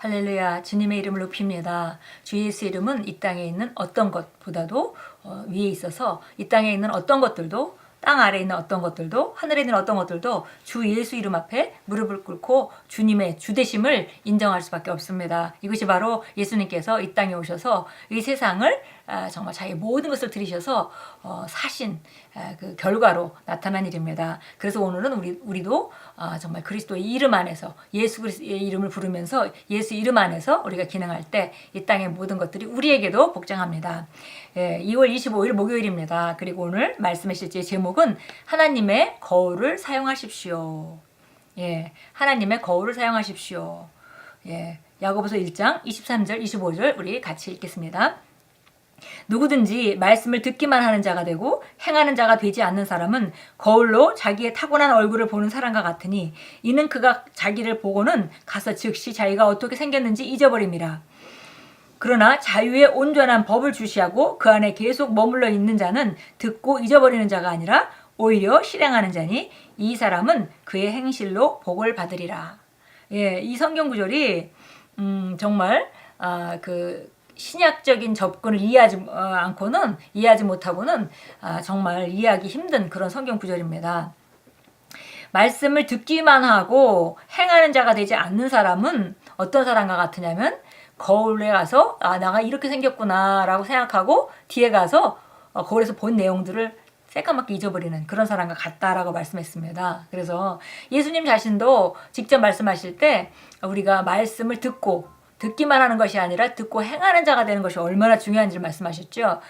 할렐루야. 주님의 이름을 높입니다. 주 예수의 이름은 이 땅에 있는 어떤 것보다도 위에 있어서 이 땅에 있는 어떤 것들도 땅 아래에 있는 어떤 것들도 하늘에 있는 어떤 것들도 주 예수 이름 앞에 무릎을 꿇고 주님의 주되심을 인정할 수밖에 없습니다. 이것이 바로 예수님께서 이 땅에 오셔서 이 세상을 정말 자기의 모든 것을 들이셔서 사신 그 결과로 나타난 일입니다. 그래서 오늘은 우리도 정말 그리스도의 이름 안에서 예수 그리스도의 이름을 부르면서 예수 이름 안에서 우리가 기능할 때 이 땅의 모든 것들이 우리에게도 복장합니다. 2월 25일 목요일입니다. 그리고 오늘 말씀의 실제 제목은 하나님의 거울을 사용하십시오. 하나님의 거울을 사용하십시오. 야고보서 1장 23절 25절 우리 같이 읽겠습니다. 누구든지 말씀을 듣기만 하는 자가 되고 행하는 자가 되지 않는 사람은 거울로 자기의 타고난 얼굴을 보는 사람과 같으니 이는 그가 자기를 보고는 가서 즉시 자기가 어떻게 생겼는지 잊어버립니다. 그러나 자유의 온전한 법을 주시하고 그 안에 계속 머물러 있는 자는 듣고 잊어버리는 자가 아니라 오히려 실행하는 자니 이 사람은 그의 행실로 복을 받으리라. 이 성경 구절이 정말 그 신약적인 접근을 이해하지 못하고는 정말 이해하기 힘든 그런 성경 구절입니다. 말씀을 듣기만 하고 행하는 자가 되지 않는 사람은 어떤 사람과 같으냐면 거울에 가서 내가 이렇게 생겼구나 라고 생각하고 뒤에 가서 거울에서 본 내용들을 새까맣게 잊어버리는 그런 사람과 같다라고 말씀했습니다. 그래서 예수님 자신도 직접 말씀하실 때 우리가 말씀을 듣기만 하는 것이 아니라 듣고 행하는 자가 되는 것이 얼마나 중요한지를 말씀하셨죠.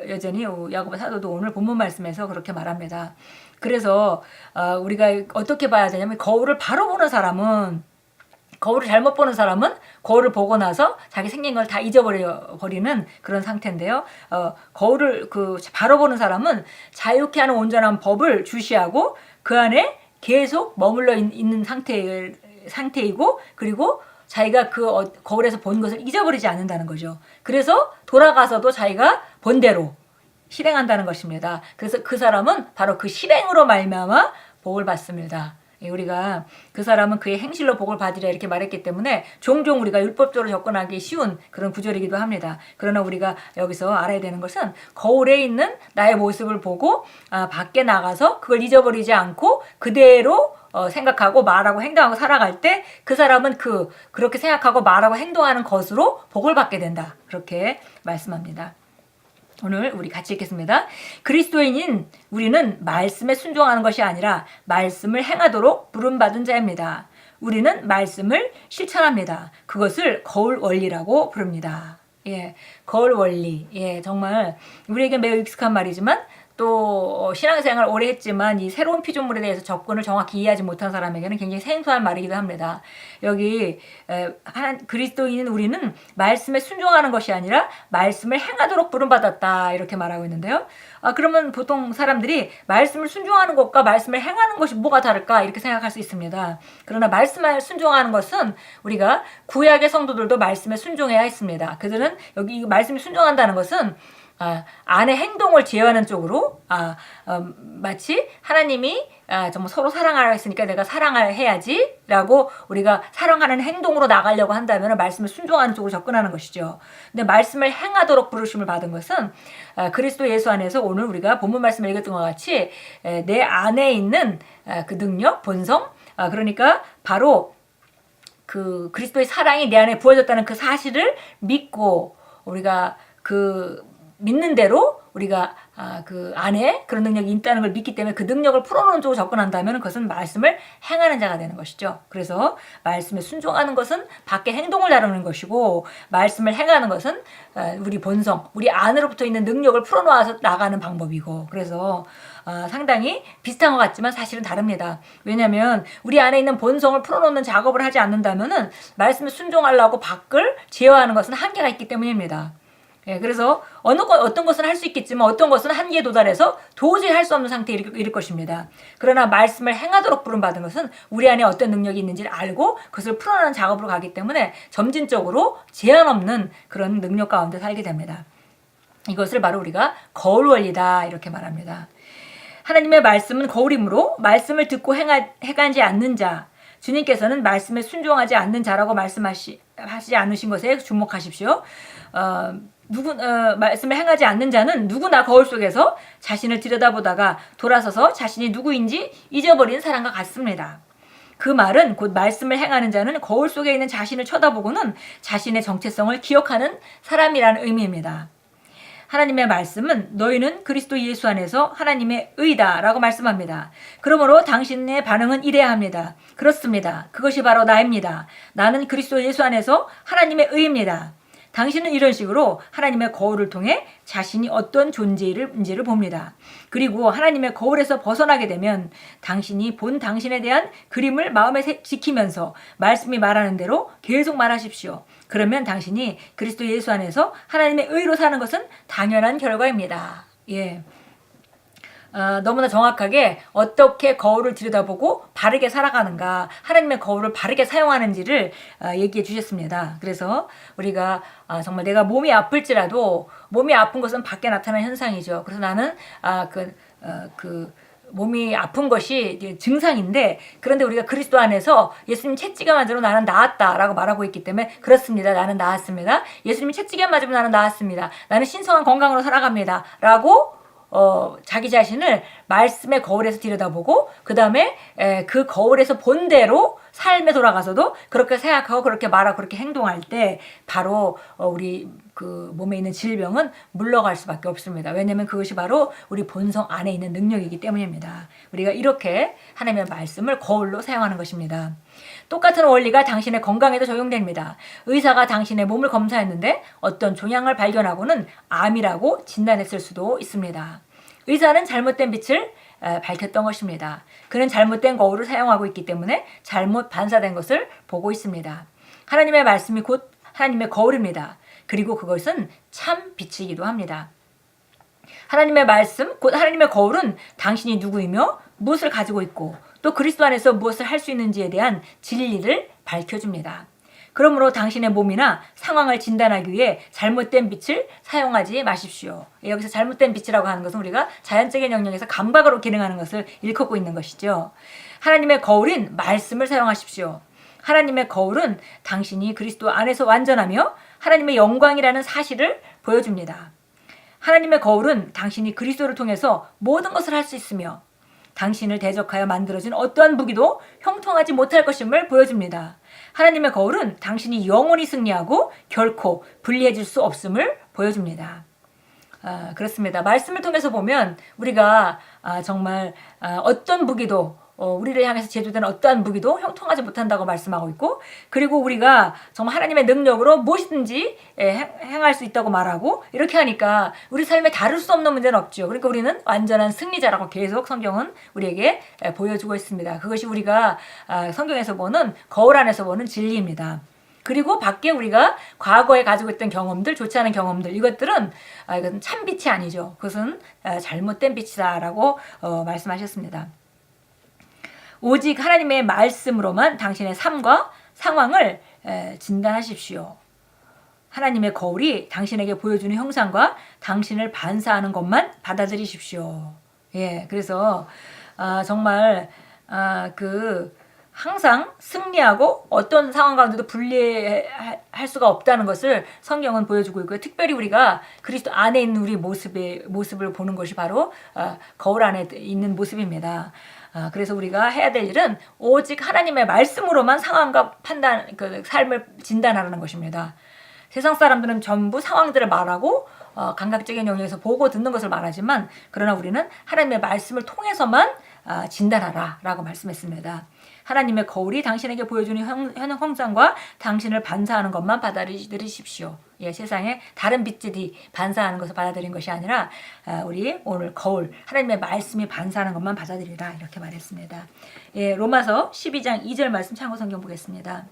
여전히 야고보 사도도 오늘 본문 말씀에서 그렇게 말합니다. 그래서 우리가 어떻게 봐야 되냐면 거울을 잘못 보는 사람은 거울을 보고 나서 자기 생긴 걸 다 잊어버리는 그런 상태인데요. 거울을 바로 보는 사람은 자유케 하는 온전한 법을 주시하고 그 안에 계속 머물러 있는 상태이고 그리고 자기가 그 거울에서 본 것을 잊어버리지 않는다는 거죠. 그래서 돌아가서도 자기가 본 대로 실행한다는 것입니다. 그래서 그 사람은 바로 그 실행으로 말미암아 복을 받습니다. 우리가 그 사람은 그의 행실로 복을 받으리라 이렇게 말했기 때문에 종종 우리가 율법적으로 접근하기 쉬운 그런 구절이기도 합니다. 그러나 우리가 여기서 알아야 되는 것은 거울에 있는 나의 모습을 보고 밖에 나가서 그걸 잊어버리지 않고 그대로 생각하고 말하고 행동하고 살아갈 때 그 사람은 그렇게 생각하고 말하고 행동하는 것으로 복을 받게 된다. 그렇게 말씀합니다. 오늘 우리 같이 읽겠습니다. 그리스도인인 우리는 말씀에 순종하는 것이 아니라 말씀을 행하도록 부름받은 자입니다. 우리는 말씀을 실천합니다. 그것을 거울 원리라고 부릅니다. 거울 원리. 정말 우리에게 매우 익숙한 말이지만 또 신앙생활 오래 했지만 이 새로운 피조물에 대해서 접근을 정확히 이해하지 못한 사람에게는 굉장히 생소한 말이기도 합니다. 여기 그리스도인인 우리는 말씀에 순종하는 것이 아니라 말씀을 행하도록 부름받았다 이렇게 말하고 있는데요. 그러면 보통 사람들이 말씀을 순종하는 것과 말씀을 행하는 것이 뭐가 다를까 이렇게 생각할 수 있습니다. 그러나 말씀에 순종하는 것은 우리가 구약의 성도들도 말씀에 순종해야 했습니다. 그들은 여기 말씀에 순종한다는 것은 안의 행동을 제어하는 쪽으로 마치 하나님이 정말 서로 사랑하라 했으니까 내가 사랑을 해야지 라고 우리가 사랑하는 행동으로 나가려고 한다면 말씀을 순종하는 쪽으로 접근하는 것이죠. 근데 말씀을 행하도록 부르심을 받은 것은 그리스도 예수 안에서 오늘 우리가 본문 말씀을 읽었던 것 같이 내 안에 있는 그 능력, 본성, 그러니까 바로 그 그리스도의 사랑이 내 안에 부어졌다는 그 사실을 믿고 우리가 믿는 대로 우리가 그 안에 그런 능력이 있다는 걸 믿기 때문에 그 능력을 풀어놓은 쪽으로 접근한다면 그것은 말씀을 행하는 자가 되는 것이죠. 그래서 말씀에 순종하는 것은 밖에 행동을 다루는 것이고 말씀을 행하는 것은 우리 본성, 우리 안으로부터 있는 능력을 풀어놓아서 나가는 방법이고 그래서 상당히 비슷한 것 같지만 사실은 다릅니다. 왜냐하면 우리 안에 있는 본성을 풀어놓는 작업을 하지 않는다면 말씀에 순종하려고 밖을 제어하는 것은 한계가 있기 때문입니다. 그래서 어떤 것은 할 수 있겠지만 어떤 것은 한계에 도달해서 도저히 할 수 없는 상태에 이를 것입니다. 그러나 말씀을 행하도록 부름받은 것은 우리 안에 어떤 능력이 있는지를 알고 그것을 풀어내는 작업으로 가기 때문에 점진적으로 제한 없는 그런 능력 가운데 살게 됩니다. 이것을 바로 우리가 거울 원리다 이렇게 말합니다. 하나님의 말씀은 거울이므로 말씀을 듣고 행하지 않는 자 주님께서는 말씀에 순종하지 않는 자라고 하지 않으신 것에 주목하십시오. 말씀을 행하지 않는 자는 누구나 거울 속에서 자신을 들여다보다가 돌아서서 자신이 누구인지 잊어버린 사람과 같습니다. 그 말은 곧 말씀을 행하는 자는 거울 속에 있는 자신을 쳐다보고는 자신의 정체성을 기억하는 사람이라는 의미입니다. 하나님의 말씀은 너희는 그리스도 예수 안에서 하나님의 의다라고 말씀합니다. 그러므로 당신의 반응은 이래야 합니다. 그렇습니다. 그것이 바로 나입니다. 나는 그리스도 예수 안에서 하나님의 의입니다. 당신은 이런 식으로 하나님의 거울을 통해 자신이 어떤 존재인지를 봅니다. 그리고 하나님의 거울에서 벗어나게 되면 당신이 본 당신에 대한 그림을 마음에 지키면서 말씀이 말하는 대로 계속 말하십시오. 그러면 당신이 그리스도 예수 안에서 하나님의 의로 사는 것은 당연한 결과입니다. 예. 너무나 정확하게 어떻게 거울을 들여다보고 바르게 살아가는가, 하나님의 거울을 바르게 사용하는지를 얘기해 주셨습니다. 그래서 우리가 정말 내가 몸이 아플지라도, 몸이 아픈 것은 밖에 나타나는 현상이죠. 그래서 나는 몸이 아픈 것이 증상인데, 그런데 우리가 그리스도 안에서 예수님 채찍에 맞으로 나는 나았다라고 말하고 있기 때문에 그렇습니다. 나는 나았습니다. 예수님 채찍에 맞으로 나는 나았습니다. 나는 신성한 건강으로 살아갑니다. 라고 자기 자신을 말씀의 거울에서 들여다보고 그 다음에 그 거울에서 본 대로 삶에 돌아가서도 그렇게 생각하고 그렇게 말하고 그렇게 행동할 때 바로 우리 그 몸에 있는 질병은 물러갈 수밖에 없습니다. 왜냐하면 그것이 바로 우리 본성 안에 있는 능력이기 때문입니다. 우리가 이렇게 하나님의 말씀을 거울로 사용하는 것입니다. 똑같은 원리가 당신의 건강에도 적용됩니다. 의사가 당신의 몸을 검사했는데 어떤 종양을 발견하고는 암이라고 진단했을 수도 있습니다. 의사는 잘못된 빛을 밝혔던 것입니다. 그는 잘못된 거울을 사용하고 있기 때문에 잘못 반사된 것을 보고 있습니다. 하나님의 말씀이 곧 하나님의 거울입니다. 그리고 그것은 참 빛이기도 합니다. 하나님의 말씀, 곧 하나님의 거울은 당신이 누구이며 무엇을 가지고 있고 또 그리스도 안에서 무엇을 할 수 있는지에 대한 진리를 밝혀줍니다. 그러므로 당신의 몸이나 상황을 진단하기 위해 잘못된 빛을 사용하지 마십시오. 여기서 잘못된 빛이라고 하는 것은 우리가 자연적인 영역에서 감각으로 기능하는 것을 일컫고 있는 것이죠. 하나님의 거울인 말씀을 사용하십시오. 하나님의 거울은 당신이 그리스도 안에서 완전하며 하나님의 영광이라는 사실을 보여줍니다. 하나님의 거울은 당신이 그리스도를 통해서 모든 것을 할 수 있으며 당신을 대적하여 만들어진 어떠한 무기도 형통하지 못할 것임을 보여줍니다. 하나님의 거울은 당신이 영원히 승리하고 결코 불리해질 수 없음을 보여줍니다. 그렇습니다. 말씀을 통해서 보면 우리가 정말 어떤 무기도 우리를 향해서 제조된 어떠한 무기도 형통하지 못한다고 말씀하고 있고, 그리고 우리가 정말 하나님의 능력으로 무엇이든지 행할 수 있다고 말하고, 이렇게 하니까 우리 삶에 다룰 수 없는 문제는 없죠. 그러니까 우리는 완전한 승리자라고 계속 성경은 우리에게 보여주고 있습니다. 그것이 우리가 성경에서 보는, 거울 안에서 보는 진리입니다. 그리고 밖에 우리가 과거에 가지고 있던 경험들, 좋지 않은 경험들, 이것들은 이건 참 빛이 아니죠. 그것은 잘못된 빛이다라고 말씀하셨습니다. 오직 하나님의 말씀으로만 당신의 삶과 상황을 진단하십시오. 하나님의 거울이 당신에게 보여주는 형상과 당신을 반사하는 것만 받아들이십시오. 예, 그래서 정말 항상 승리하고 어떤 상황 가운데도 불리할 수가 없다는 것을 성경은 보여주고 있고요. 특별히 우리가 그리스도 안에 있는 우리 모습을 보는 것이 바로 거울 안에 있는 모습입니다. 그래서 우리가 해야 될 일은 오직 하나님의 말씀으로만 상황과 삶을 진단하는 것입니다. 세상 사람들은 전부 상황들을 말하고 감각적인 영역에서 보고 듣는 것을 말하지만, 그러나 우리는 하나님의 말씀을 통해서만 진단하라 라고 말씀했습니다. 하나님의 거울이 당신에게 보여주는 형상과 당신을 반사하는 것만 받아들이십시오. 예, 세상에 다른 빛들이 반사하는 것을 받아들인 것이 아니라 우리 오늘 거울, 하나님의 말씀이 반사하는 것만 받아들이라, 이렇게 말했습니다. 예, 로마서 12장 2절 말씀 참고 성경 보겠습니다.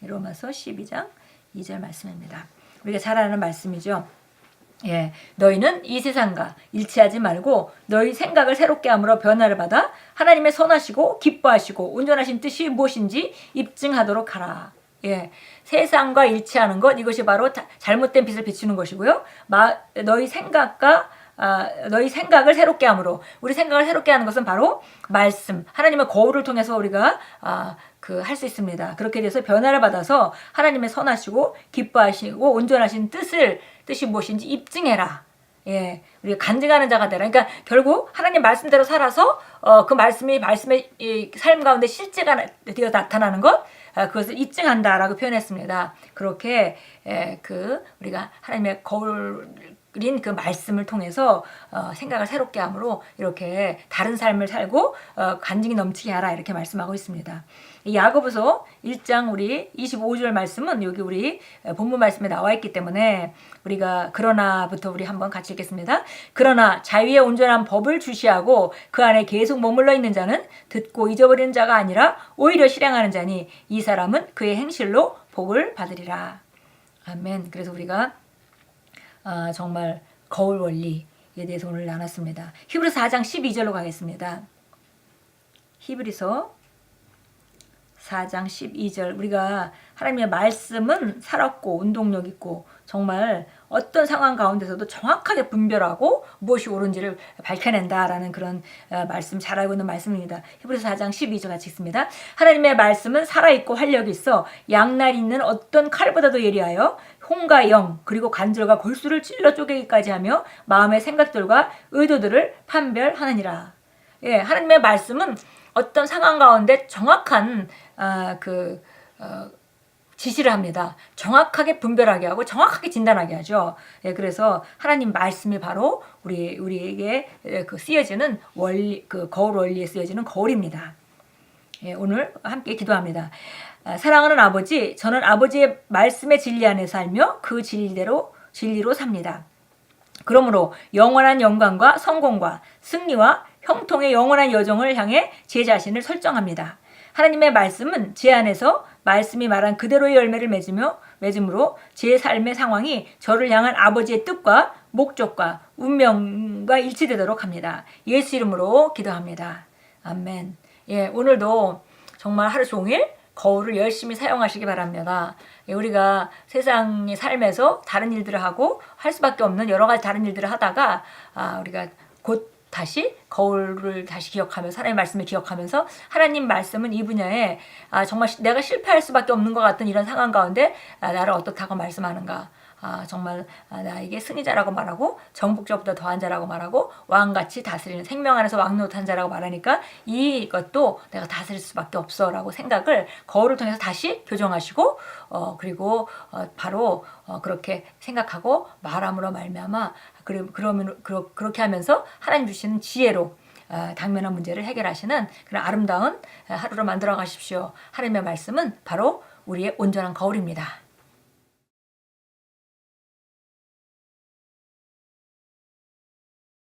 로마서 12장 2절 말씀입니다. 우리가 잘 아는 말씀이죠. 예, 너희는 이 세상과 일치하지 말고 너희 생각을 새롭게 함으로 변화를 받아 하나님의 선하시고 기뻐하시고 온전하신 뜻이 무엇인지 입증하도록 하라. 예, 세상과 일치하는 것, 이것이 바로 잘못된 빛을 비추는 것이고요. 너희 생각과 너희 생각을 새롭게 함으로. 우리 생각을 새롭게 하는 것은 바로 말씀, 하나님의 거울을 통해서 우리가 할 수 있습니다. 그렇게 돼서 변화를 받아서 하나님의 선하시고 기뻐하시고 온전하신 뜻이 무엇인지 입증해라. 예, 우리가 간증하는 자가 되라. 그러니까 결국 하나님 말씀대로 살아서 그 말씀의 삶 가운데 실제가 되어 나타나는 것, 그것을 입증한다라고 표현했습니다. 그렇게 우리가 하나님의 거울인 그 말씀을 통해서 생각을 새롭게 함으로 이렇게 다른 삶을 살고 간증이 넘치게 하라 이렇게 말씀하고 있습니다. 이 야고보서 1장 우리 25절 말씀은 여기 우리 본문 말씀에 나와 있기 때문에 우리가 그러나부터 우리 한번 같이 읽겠습니다. 그러나 자유의 온전한 법을 주시하고 그 안에 계속 머물러 있는 자는 듣고 잊어버리는 자가 아니라 오히려 실행하는 자니 이 사람은 그의 행실로 복을 받으리라. 아멘. 그래서 우리가 정말 거울 원리에 대해서 오늘 나눴습니다. 히브리서 4장 12절로 가겠습니다. 히브리서 4장 12절. 우리가 하나님의 말씀은 살았고 운동력 있고 정말 어떤 상황 가운데서도 정확하게 분별하고 무엇이 옳은지를 밝혀낸다라는 그런 말씀, 잘 알고 있는 말씀입니다. 히브리서 4장 12절 같이 읽습니다. 하나님의 말씀은 살아있고 활력이 있어 양날 있는 어떤 칼보다도 예리하여 혼과 영 그리고 관절과 골수를 찔러 쪼개기까지 하며 마음의 생각들과 의도들을 판별하느니라. 예, 하나님의 말씀은 어떤 상황 가운데 정확한 지시를 합니다. 정확하게 분별하게 하고 정확하게 진단하게 하죠. 예, 그래서 하나님 말씀이 바로 우리에게 쓰여지는 원리, 거울 원리에 쓰여지는 거울입니다. 예, 오늘 함께 기도합니다. 사랑하는 아버지, 저는 아버지의 말씀의 진리 안에 살며 그 진리로 삽니다. 그러므로 영원한 영광과 성공과 승리와 형통의 영원한 여정을 향해 제 자신을 설정합니다. 하나님의 말씀은 제 안에서 말씀이 말한 그대로의 열매를 맺음으로 제 삶의 상황이 저를 향한 아버지의 뜻과 목적과 운명과 일치되도록 합니다. 예수 이름으로 기도합니다. 아멘. 예, 오늘도 정말 하루 종일 거울을 열심히 사용하시기 바랍니다. 예, 우리가 세상의 삶에서 다른 일들을 하고 할 수밖에 없는 여러 가지 다른 일들을 하다가 우리가 곧 다시 거울을 다시 기억하면서 하나님 말씀을 기억하면서 하나님 말씀은 이 분야에 정말 내가 실패할 수밖에 없는 것 같은 이런 상황 가운데 나를 어떻다고 말씀하는가. 정말 나에게 승리자라고 말하고 정복자보다 더한 자라고 말하고 왕같이 다스리는 생명 안에서 왕노릇한 자라고 말하니까 이것도 내가 다스릴 수밖에 없어 라고 생각을 거울을 통해서 다시 교정하시고 그리고 바로 그렇게 생각하고 말함으로 말미암아 그렇게 하면서 하나님 주시는 지혜로 당면한 문제를 해결하시는 그런 아름다운 하루를 만들어 가십시오. 하나님의 말씀은 바로 우리의 온전한 거울입니다.